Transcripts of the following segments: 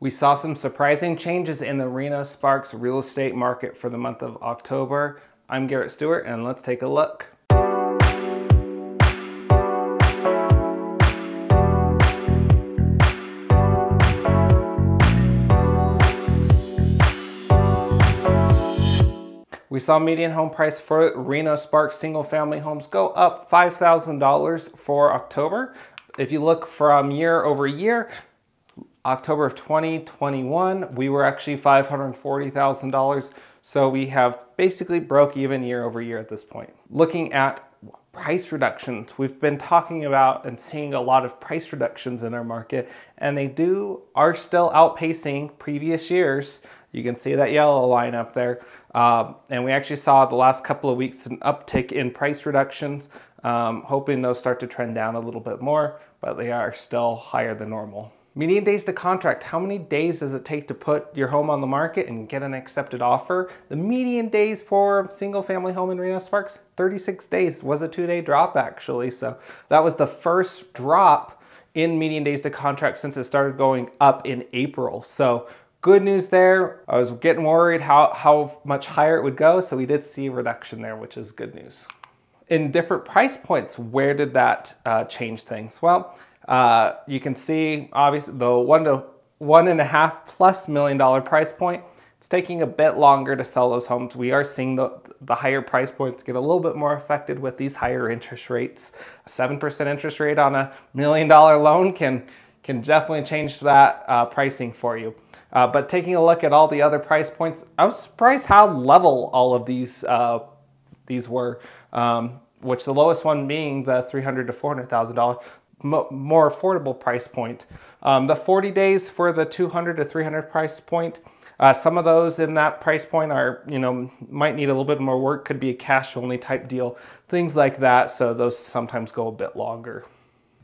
We saw some surprising changes in the Reno Sparks real estate market for the month of October. I'm Garrett Stewart, and let's take a look. We saw median home price for Reno Sparks single family homes go up $5,000 for October. If you look from year over year, October of 2021, we were actually $540,000. So we have basically broke even year over year at this point. Looking at price reductions, we've been talking about and seeing a lot of price reductions in our market, and they are still outpacing previous years. You can see that yellow line up there. And we actually saw the last couple of weeks an uptick in price reductions, hoping those start to trend down a little bit more, but they are still higher than normal. Median days to contract. How many days does it take to put your home on the market and get an accepted offer? The median days for a single family home in Reno Sparks, 36 days. Was a 2-day drop actually. So that was the first drop in median days to contract since it started going up in April. So good news there. I was getting worried how much higher it would go. So we did see a reduction there, which is good news. In different price points, where did that change things? Well, you can see obviously the $1 to $1.5+ million price point, it's taking a bit longer to sell those homes. We are seeing the higher price points get a little bit more affected with these higher interest rates. A 7% interest rate on $1 million loan can definitely change that pricing for you. But taking a look at all the other price points, I was surprised how level all of these were, which the lowest one being the $300,000 to $400,000. More affordable price point. The 40 days for the 200 to 300 price point, some of those in that price point are, might need a little bit more work, could be a cash only type deal, things like that. So those sometimes go a bit longer.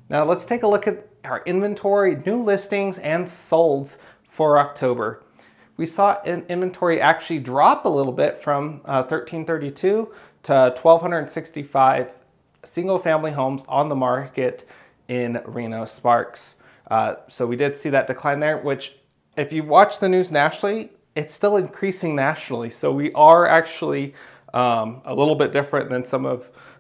Now let's take a look at our inventory, new listings and solds for October. We saw inventory actually drop a little bit from 1332 to 1265 single family homes on the market in Reno Sparks. So we did see that decline there, which if you watch the news nationally, it's still increasing nationally. So we are actually a little bit different than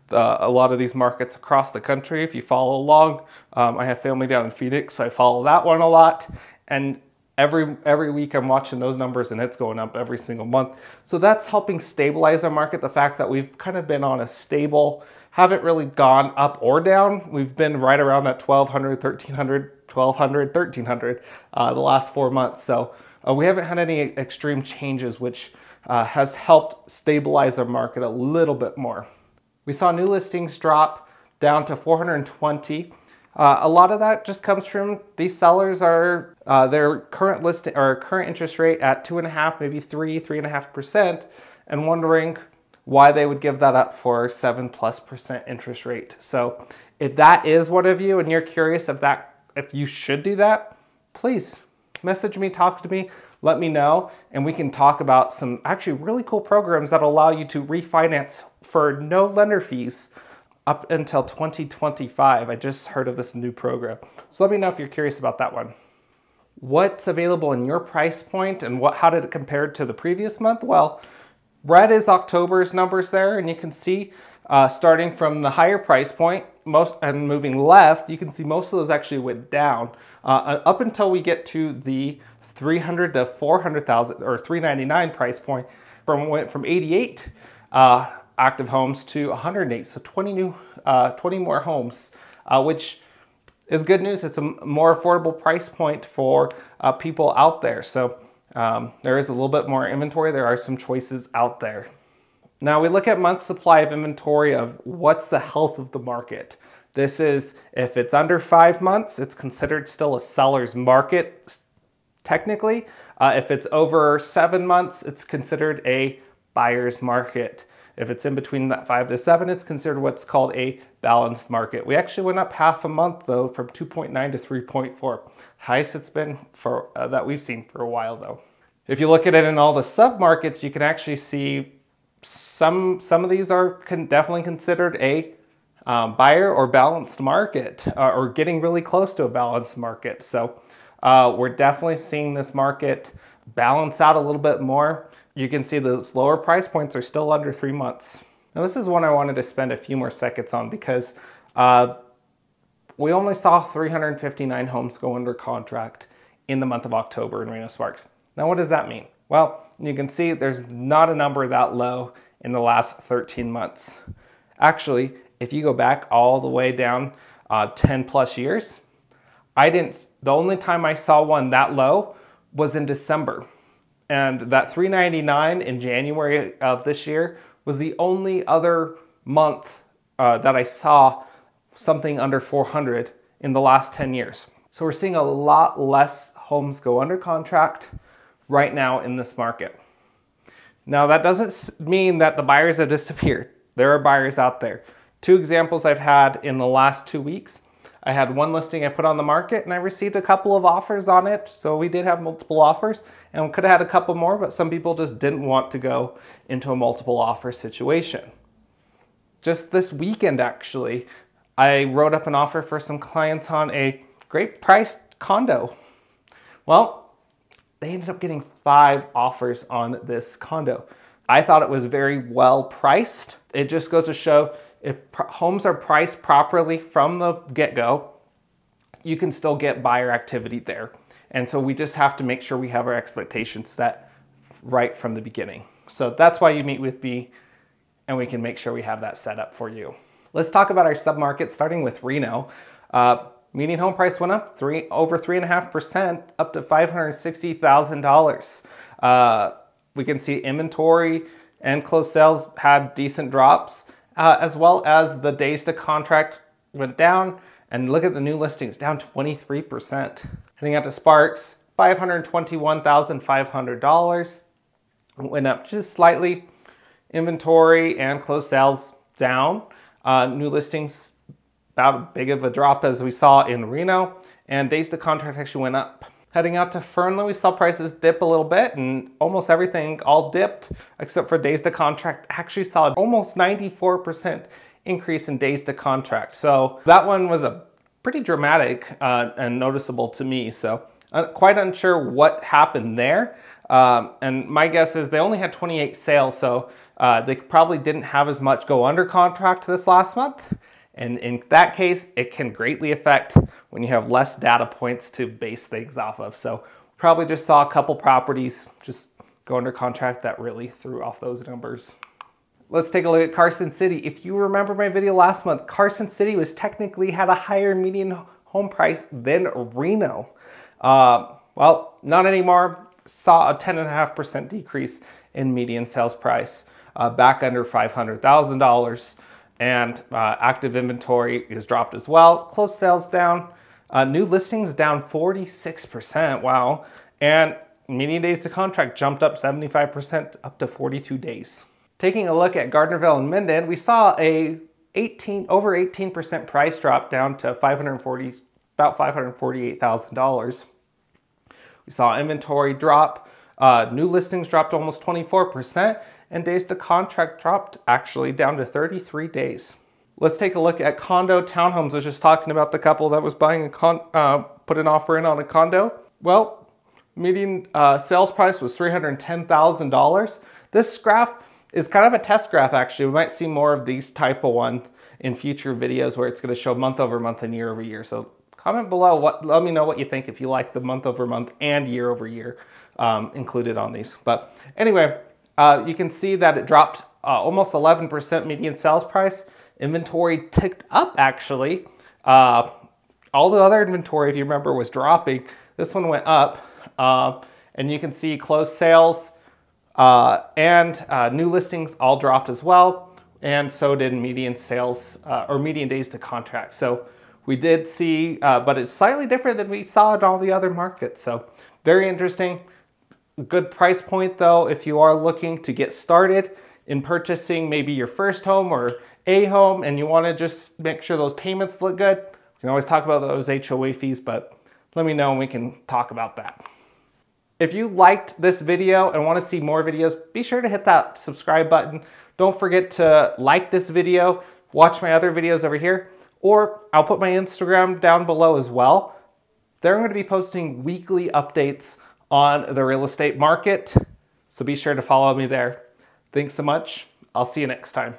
a lot of these markets across the country. If you follow along, I have family down in Phoenix, so I follow that one a lot. And every week I'm watching those numbers and it's going up every single month. So that's helping stabilize our market. The fact that we've kind of been on a stable, haven't really gone up or down. We've been right around that 1,200, 1,300, 1,200, 1,300 the last 4 months. So we haven't had any extreme changes, which has helped stabilize our market a little bit more. We saw new listings drop down to 420. A lot of that just comes from these sellers are their current listing or current interest rate at 2.5%, maybe 3.5%, and wondering why they would give that up for 7+% interest rate. So if that is one of you and you're curious if you should do that, please message me, talk to me, let me know, and we can talk about some actually really cool programs that allow you to refinance for no lender fees up until 2025. I just heard of this new program. So let me know if you're curious about that one. What's available in your price point and how did it compare to the previous month? Well, red is October's numbers there, and you can see starting from the higher price point and moving left, you can see most of those actually went down up until we get to the 300 to 400,000 or 399 price point. Went from 88 active homes to 108, so 20 more homes, which is good news. It's a more affordable price point for people out there. So there is a little bit more inventory. There are some choices out there. Now we look at month supply of inventory of what's the health of the market. This is, if it's under 5 months, it's considered still a seller's market technically. If it's over 7 months, it's considered a buyer's market. If it's in between that 5 to 7, it's considered what's called a balanced market. We actually went up half a month though, from 2.9 to 3.4. Highest it's been for that we've seen for a while though. If you look at it in all the sub-markets, you can actually see some of these are definitely considered a buyer or balanced market, or getting really close to a balanced market. So We're definitely seeing this market balance out a little bit more. You can see those lower price points are still under 3 months. Now this is one I wanted to spend a few more seconds on because we only saw 359 homes go under contract in the month of October in Reno Sparks. Now what does that mean? Well, you can see there's not a number that low in the last 13 months. Actually, if you go back all the way down 10 plus years, the only time I saw one that low was in December. And that 399 in January of this year was the only other month that I saw something under 400 in the last 10 years. So we're seeing a lot less homes go under contract right now in this market. Now that doesn't mean that the buyers have disappeared. There are buyers out there. 2 examples I've had in the last 2 weeks. I had one listing I put on the market and I received a couple of offers on it. So we did have multiple offers and we could have had a couple more, but some people just didn't want to go into a multiple offer situation. Just this weekend, actually, I wrote up an offer for some clients on a great priced condo. Well, they ended up getting 5 offers on this condo. I thought it was very well priced. It just goes to show if homes are priced properly from the get-go, you can still get buyer activity there. And so we just have to make sure we have our expectations set right from the beginning. So that's why you meet with me and we can make sure we have that set up for you. Let's talk about our submarket, starting with Reno. Median home price went up over 3.5%, up to $560,000. We can see inventory and closed sales had decent drops, as well as the days to contract went down. And look at the new listings, down 23%. Heading out to Sparks, $521,500. Went up just slightly. Inventory and closed sales down. New listings about as big of a drop as we saw in Reno, and days to contract actually went up. Heading out to Fernley, we saw prices dip a little bit, and almost everything all dipped except for days to contract. Actually saw almost 94% increase in days to contract. So that one was a pretty dramatic and noticeable to me. So quite unsure what happened there. And my guess is they only had 28 sales, so they probably didn't have as much go under contract this last month. And in that case, it can greatly affect when you have less data points to base things off of. So probably just saw a couple properties just go under contract that really threw off those numbers. Let's take a look at Carson City. If you remember my video last month, Carson City was technically had a higher median home price than Reno. Well, not anymore. Saw a 10.5% decrease in median sales price, back under $500,000. And active inventory is dropped as well. Closed sales down. New listings down 46%. Wow. And median days to contract jumped up 75%, up to 42 days. Taking a look at Gardnerville and Minden, we saw a over 18% price drop down to about $548,000. We saw inventory drop. New listings dropped almost 24%. And days to contract dropped actually down to 33 days. Let's take a look at condo townhomes. I was just talking about the couple that was buying put an offer in on a condo. Well, median sales price was $310,000. This graph is kind of a test graph actually. We might see more of these type of ones in future videos where it's going to show month over month and year over year. So comment below, let me know what you think if you like the month over month and year over year included on these. But anyway, you can see that it dropped almost 11% median sales price. Inventory ticked up actually. All the other inventory, if you remember, was dropping. This one went up. And you can see closed sales and new listings all dropped as well. And so did median sales or median days to contract. So we did see, but it's slightly different than we saw in all the other markets. So very interesting. Good price point though, if you are looking to get started in purchasing maybe your first home or a home and you want to just make sure those payments look good. We can always talk about those HOA fees, but let me know and we can talk about that. If you liked this video and want to see more videos, be sure to hit that subscribe button. Don't forget to like this video, watch my other videos over here, or I'll put my Instagram down below as well. They're going to be posting weekly updates on the real estate market, so be sure to follow me there. Thanks so much. I'll see you next time.